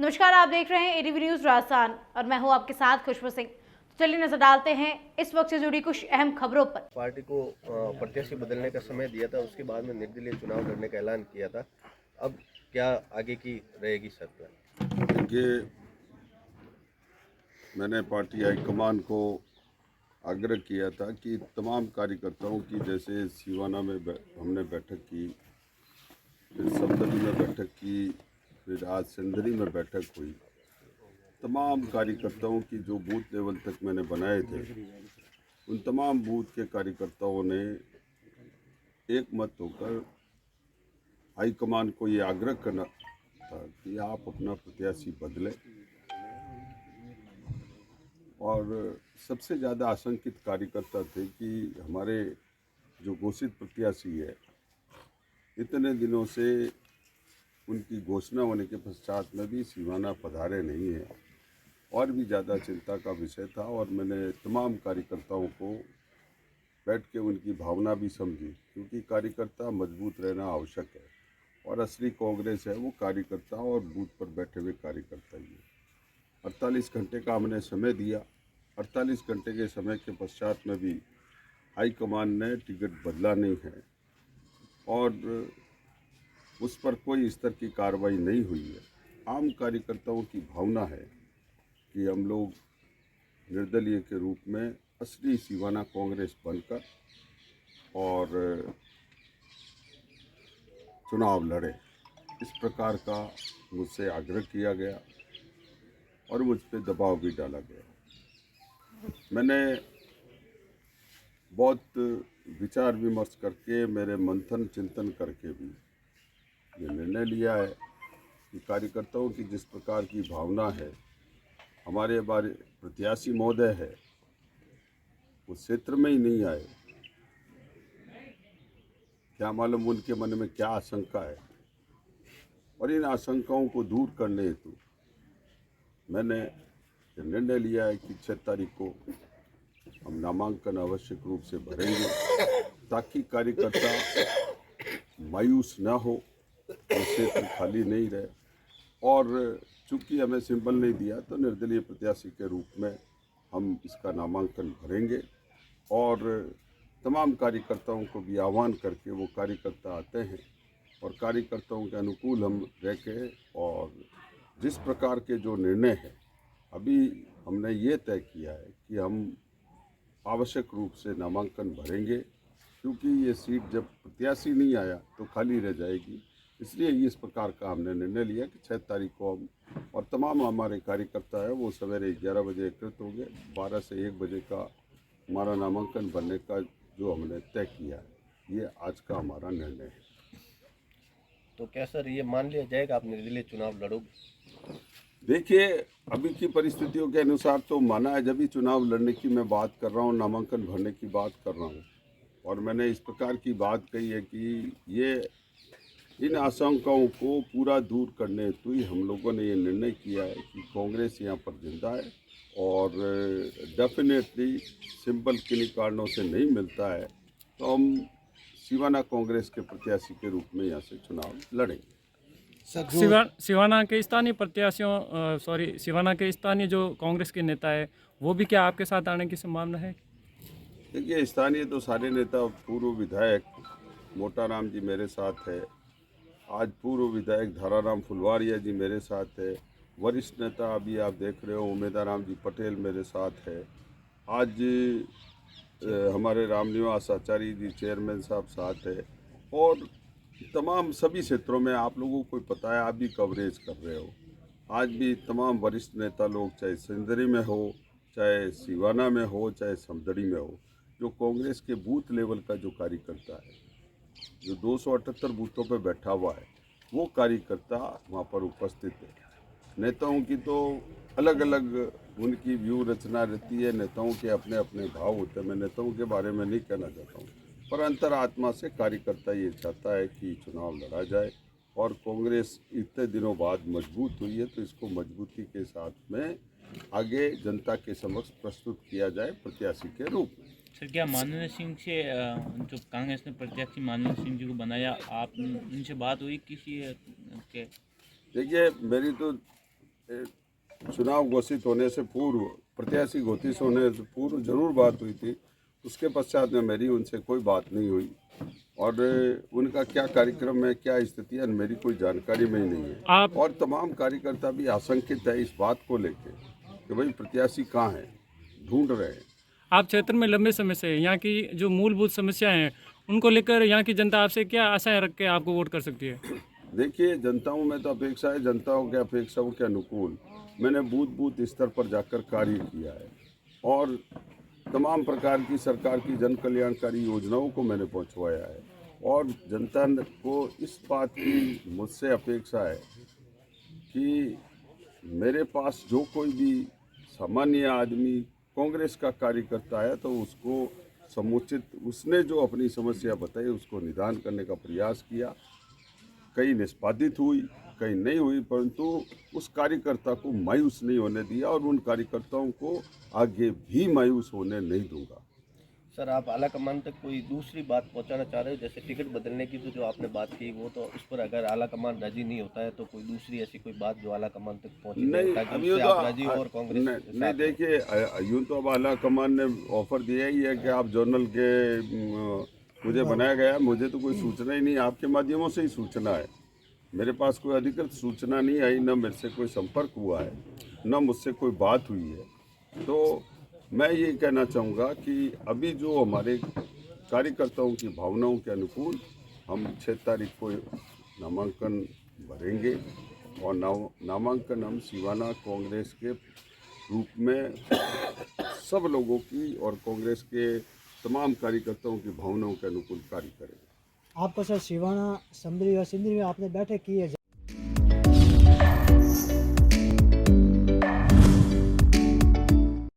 नमस्कार, आप देख रहे हैं एडीवी न्यूज राजस्थान और मैं हूं आपके साथ खुशबू सिंह। तो चलिए नजर डालते हैं इस वक्त से जुड़ी कुछ अहम खबरों पर। पार्टी को प्रत्याशी बदलने का समय दिया था, उसके बाद में निर्दलीय चुनाव लड़ने का ऐलान किया था। अब क्या आगे की रहेगी शर्त? देखिए, मैंने पार्टी हाईकमान को आग्रह किया था कि तमाम कार्यकर्ताओं की, जैसे सिवाना में हमने बैठक की, फिर समदड़ी में बैठक की, फिर आज सिंदरी में बैठक हुई। तमाम कार्यकर्ताओं की जो बूथ लेवल तक मैंने बनाए थे, उन तमाम बूथ के कार्यकर्ताओं ने एक मत होकर हाईकमान को ये आग्रह करना था कि आप अपना प्रत्याशी बदलें। और सबसे ज़्यादा आशंकित कार्यकर्ता थे कि हमारे जो घोषित प्रत्याशी है, इतने दिनों से उनकी घोषणा होने के पश्चात में भी सिवाना पधारे नहीं है, और भी ज़्यादा चिंता का विषय था। और मैंने तमाम कार्यकर्ताओं को बैठ के उनकी भावना भी समझी, क्योंकि कार्यकर्ता मजबूत रहना आवश्यक है, और असली कांग्रेस है वो कार्यकर्ता और बूथ पर बैठे हुए कार्यकर्ता ही है। 48 घंटे का हमने समय दिया। 48 घंटे के समय के पश्चात में भी हाईकमान ने टिकट बदला नहीं है, और उस पर कोई इस तरह की कार्रवाई नहीं हुई है। आम कार्यकर्ताओं की भावना है कि हम लोग निर्दलीय के रूप में असली सिवाना कांग्रेस बनकर और चुनाव लड़े। इस प्रकार का मुझसे आग्रह किया गया और मुझ पर दबाव भी डाला गया। मैंने बहुत विचार विमर्श करके, मेरे मंथन चिंतन करके भी ये निर्णय लिया है कि कार्यकर्ताओं की जिस प्रकार की भावना है, हमारे प्रत्याशी महोदय है वो क्षेत्र में ही नहीं आए। क्या मालूम उनके मन में क्या आशंका है, और इन आशंकाओं को दूर करने हेतु मैंने निर्णय लिया है कि 6 तारीख को हम नामांकन आवश्यक रूप से भरेंगे, ताकि कार्यकर्ता मायूस न हो, क्षेत्र खाली नहीं रहे। और चूंकि हमें सिंबल नहीं दिया, तो निर्दलीय प्रत्याशी के रूप में हम इसका नामांकन भरेंगे, और तमाम कार्यकर्ताओं को भी आह्वान करके वो कार्यकर्ता आते हैं, और कार्यकर्ताओं के अनुकूल हम रह के, और जिस प्रकार के जो निर्णय हैं, अभी हमने ये तय किया है कि हम आवश्यक रूप से नामांकन भरेंगे, क्योंकि ये सीट जब प्रत्याशी नहीं आया तो खाली रह जाएगी। इसलिए इस प्रकार का हमने निर्णय लिया कि 6 तारीख को हम, और तमाम हमारे कार्यकर्ता है वो सवेरे 11 बजे एकत्रित होंगे। 12 से 1 बजे का हमारा नामांकन भरने का जो हमने तय किया है, ये आज का हमारा निर्णय है। तो क्या सर, ये मान लिया जाएगा आप निर्दलीय चुनाव लड़ोगे? देखिए, अभी की परिस्थितियों के अनुसार तो माना है, जब भी चुनाव लड़ने की मैं बात कर रहा हूँ, नामांकन भरने की बात कर रहा हूँ, और मैंने इस प्रकार की बात कही है कि ये इन आशंकाओं को पूरा दूर करने हेतु ही हम लोगों ने ये निर्णय किया है कि कांग्रेस यहाँ पर जिंदा है, और डेफिनेटली सिंबल किन्हीं कारणों से नहीं मिलता है तो हम सिवाना कांग्रेस के प्रत्याशी के रूप में यहाँ से चुनाव लड़ेंगे। सिवाना के स्थानीय प्रत्याशियों सिवाना के स्थानीय जो कांग्रेस के नेता है, वो भी क्या आपके साथ आने की संभावना है? देखिए, स्थानीय तो सारे नेता, पूर्व विधायक मोटाराम जी मेरे साथ है, आज पूर्व विधायक धाराराम फुलवारिया जी मेरे साथ है, वरिष्ठ नेता अभी आप देख रहे हो उमेदाराम जी पटेल मेरे साथ है, आज हमारे रामनिवास आचार्य जी चेयरमैन साहब साथ है, और तमाम सभी क्षेत्रों में आप लोगों को पता है, आप भी कवरेज कर रहे हो। आज भी तमाम वरिष्ठ नेता लोग, चाहे सिंदरी में हो, चाहे सिवाना में हो, चाहे समदड़ी में हो, जो कांग्रेस के बूथ लेवल का जो कार्यकर्ता है, जो 278 बूथों पर बैठा हुआ है, वो कार्यकर्ता वहाँ पर उपस्थित है। नेताओं की तो अलग अलग उनकी व्यू रचना रहती है, नेताओं के अपने अपने भाव होते हैं, मैं नेताओं के बारे में नहीं कहना चाहता हूँ, पर अंतरात्मा से कार्यकर्ता ये चाहता है कि चुनाव लड़ा जाए, और कांग्रेस इतने दिनों बाद मजबूत हुई है, तो इसको मजबूती के साथ में आगे जनता के समक्ष प्रस्तुत किया जाए प्रत्याशी के रूप में। सर, क्या माननीय सिंह से जो कांग्रेस ने प्रत्याशी माननीय सिंह जी को बनाया, आप उनसे बात हुई किसी के? देखिए, मेरी तो चुनाव घोषित होने से पूर्व, प्रत्याशी घोषित होने से पूर्व जरूर बात हुई थी। उसके पश्चात में मेरी उनसे कोई बात नहीं हुई और उनका क्या कार्यक्रम है, क्या स्थिति है, मेरी कोई जानकारी में ही नहीं है। आप और तमाम कार्यकर्ता भी आशंकित है इस बात को लेकर कि भाई प्रत्याशी कहाँ है, ढूंढ रहे हैं। आप क्षेत्र में लंबे समय से यहाँ की जो मूलभूत समस्याएं हैं उनको लेकर यहाँ की जनता आपसे क्या आशाएं रख के आपको वोट कर सकती है? देखिए, जनताओं में तो अपेक्षा है, जनताओं के अपेक्षाओं के अनुकूल मैंने बूथ बूथ स्तर पर जाकर कार्य किया है और तमाम प्रकार की सरकार की जन कल्याणकारी योजनाओं को मैंने पहुंचवाया है और जनता को इस बात की मुझसे अपेक्षा है कि मेरे पास जो कोई भी सामान्य आदमी कांग्रेस का कार्यकर्ता है तो उसको समुचित, उसने जो अपनी समस्या बताई उसको निदान करने का प्रयास किया। कई निष्पादित हुई, कहीं नहीं हुई, परंतु उस कार्यकर्ता को मायूस नहीं होने दिया और उन कार्यकर्ताओं को आगे भी मायूस होने नहीं दूंगा। सर, आप आला कमान तक कोई दूसरी बात पहुंचाना चाह रहे हो? जैसे टिकट बदलने की तो जो आपने बात की वो तो उस पर अगर आला कमान राजी नहीं होता है तो कोई दूसरी ऐसी कोई बात जो आला कमान तक पहुंची नहीं, ताकि अभी उससे तो आप राजी हो और कांग्रेस नहीं, देखिए, यूं तो अब आला कमान ने ऑफर दिया ही है कि आप जनरल के मुझे बनाया गया, मुझे तो कोई सूचना ही नहीं, आपके माध्यमों से ही सूचना है। मेरे पास कोई अधिकृत सूचना नहीं आई, न मेरे से कोई संपर्क हुआ है, न मुझसे कोई बात हुई है। तो मैं ये कहना चाहूँगा कि अभी जो हमारे कार्यकर्ताओं की भावनाओं के अनुकूल हम 6 तारीख को नामांकन भरेंगे और नामांकन हम सिवाना कांग्रेस के रूप में सब लोगों की और कांग्रेस के तमाम कार्यकर्ताओं की भावनाओं के अनुकूल कार्य करेंगे। आपको सर सिवाना, समदरी और सिंदरी में आपने बैठक की है।